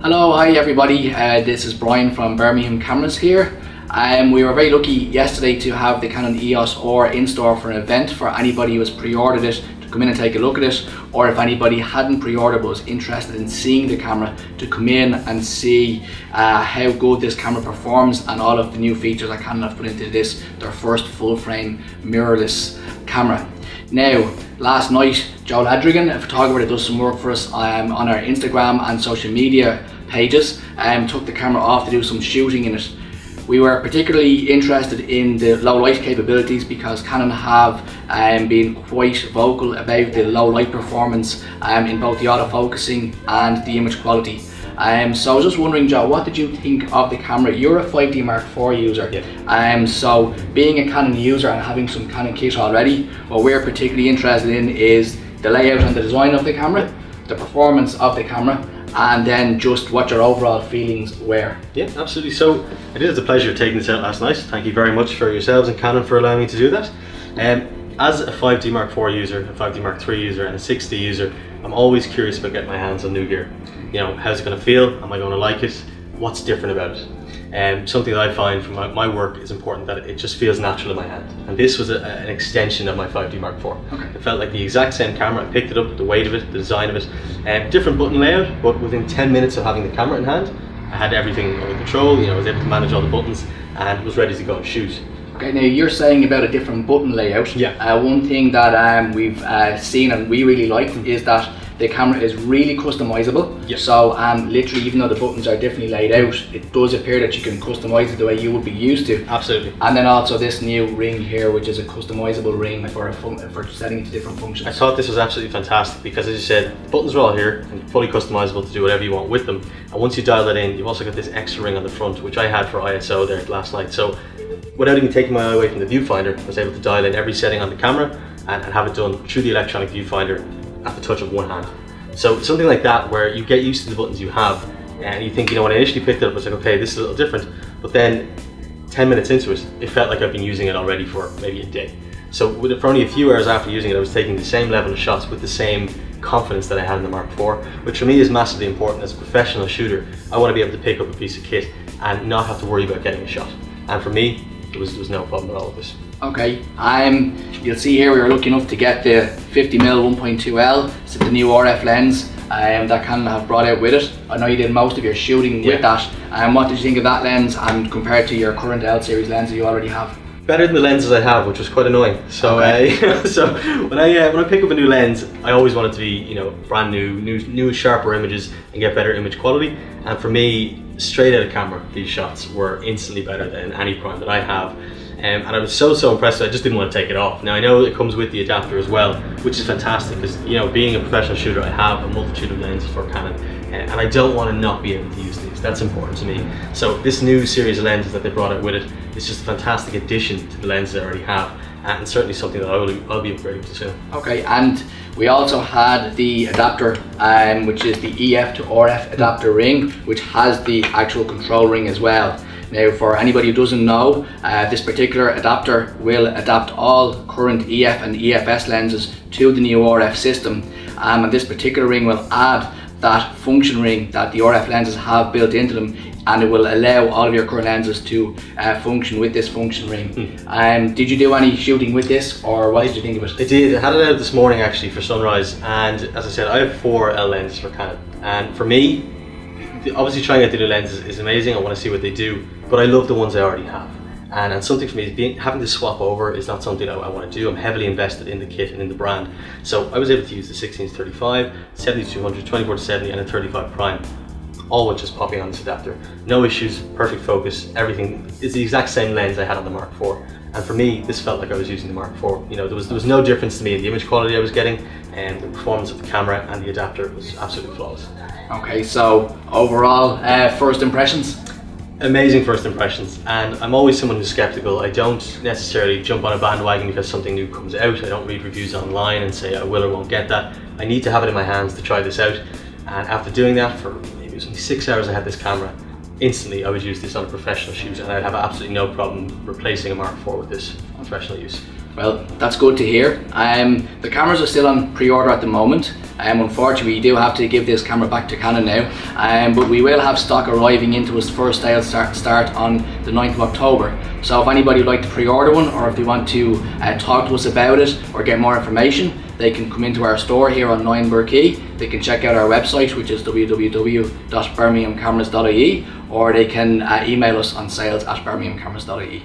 Hello, hi everybody. This is Brian from Bermingham Cameras here. We were very lucky yesterday to have the Canon EOS R in store for an event for anybody who has pre-ordered it to come in and take a look at it, or if anybody hadn't pre-ordered but was interested in seeing the camera, to come in and see how good this camera performs and all of the new features that Canon have put into this, their first full frame mirrorless camera. Now, last night, Joe Ladrigan, a photographer that does some work for us on our Instagram and social media pages, took the camera off to do some shooting in it. We were particularly interested in the low light capabilities because Canon have been quite vocal about the low light performance in both the autofocusing and the image quality. So I was just wondering, Joe, what did you think of the camera? You're a 5D Mark IV user. Yeah. So being a Canon user and having some Canon kit already, what we're particularly interested in is the layout and the design of the camera, the performance of the camera, and then just what your overall feelings were. Yeah, absolutely. So I did have the pleasure of taking this out last night. Thank you very much for yourselves and Canon for allowing me to do that. As a 5D Mark IV user, a 5D Mark III user and a 6D user, I'm always curious about getting my hands on new gear. You know, how's it going to feel? Am I going to like it? What's different about it? Something that I find from my work is important, that it just feels natural in my hand. And this was an extension of my 5D Mark IV. Okay. It felt like the exact same camera. I picked it up, the weight of it, the design of it. Different button layout, but within 10 minutes of having the camera in hand, I had everything under control. You know, I was able to manage all the buttons and was ready to go and shoot. Okay, now you're saying about a different button layout. Yeah. One thing that we've seen and we really liked is that the camera is really customizable. Yep. So literally, even though the buttons are differently laid out, it does appear that you can customize it the way you would be used to. Absolutely. And then also this new ring here, which is a customizable ring for setting it to different functions. I thought this was absolutely fantastic because, as you said, the buttons are all here and fully customizable to do whatever you want with them. And once you dial that in, you've also got this extra ring on the front, which I had for ISO there last night. So without even taking my eye away from the viewfinder, I was able to dial in every setting on the camera and have it done through the electronic viewfinder at the touch of one hand. So something like that, where you get used to the buttons you have and you think, you know, when I initially picked it up, I was like, okay, this is a little different. But then 10 minutes into it, it felt like I've been using it already for maybe a day. So for only a few hours after using it, I was taking the same level of shots with the same confidence that I had in the Mark IV, which for me is massively important. As a professional shooter, I want to be able to pick up a piece of kit and not have to worry about getting a shot. And for me, there was no problem at all with this. Okay, you'll see here we were lucky enough to get the 50mm 1.2L. It's the new RF lens that Canon have brought out with it. I know you did most of your shooting with that. What did you think of that lens and compared to your current L series lens that you already have? Better than the lenses I have, which was quite annoying. So, okay. So when I pick up a new lens, I always want it to be, you know, brand new, sharper images and get better image quality. And for me, straight out of camera, these shots were instantly better than any prime that I have. And I was so impressed that I just didn't want to take it off. Now I know it comes with the adapter as well, which is fantastic because, you know, being a professional shooter, I have a multitude of lenses for Canon, and I don't want to not be able to use these. That's important to me. So this new series of lenses that they brought out with it is just a fantastic addition to the lenses I already have, and certainly something that I'll be upgrading to soon. Okay, and we also had the adapter, which is the EF to RF adapter ring, which has the actual control ring as well. Now, for anybody who doesn't know, this particular adapter will adapt all current EF and EFS lenses to the new RF system, and this particular ring will add that function ring that the RF lenses have built into them, and it will allow all of your current lenses to function with this function ring. Did you do any shooting with this, or what did you think of it? I did. I had it out this morning actually for sunrise, and as I said, I have 4 L lenses for Canon, and for me, obviously trying out the new lenses is amazing. I want to see what they do, but I love the ones I already have. And something for me is having to swap over is not something I want to do. I'm heavily invested in the kit and in the brand. So I was able to use the 16-35, 70-200, 24-70 and a 35 prime, all with just popping on this adapter. No issues, perfect focus, everything is the exact same lens I had on the Mark IV. And for me, this felt like I was using the Mark IV. You know, there was no difference to me in the image quality I was getting, and the performance of the camera and the adapter was absolutely flawless. Okay, so overall, first impressions? Amazing first impressions, and I'm always someone who's skeptical. I don't necessarily jump on a bandwagon because something new comes out. I don't read reviews online and say I will or won't get that. I need to have it in my hands to try this out, and after doing that for maybe it was only 6 hours I had this camera, instantly I would use this on a professional shoot and I'd have absolutely no problem replacing a Mark IV with this for professional use. Well, that's good to hear. The cameras are still on pre-order at the moment. Unfortunately, we do have to give this camera back to Canon now, but we will have stock arriving into its first sale start on the 9th of October. So if anybody would like to pre-order one, or if they want to talk to us about it or get more information, they can come into our store here on 9 Burkey. They can check out our website, which is www.birminghamcameras.ie, or they can email us on sales@birminghamcameras.ie.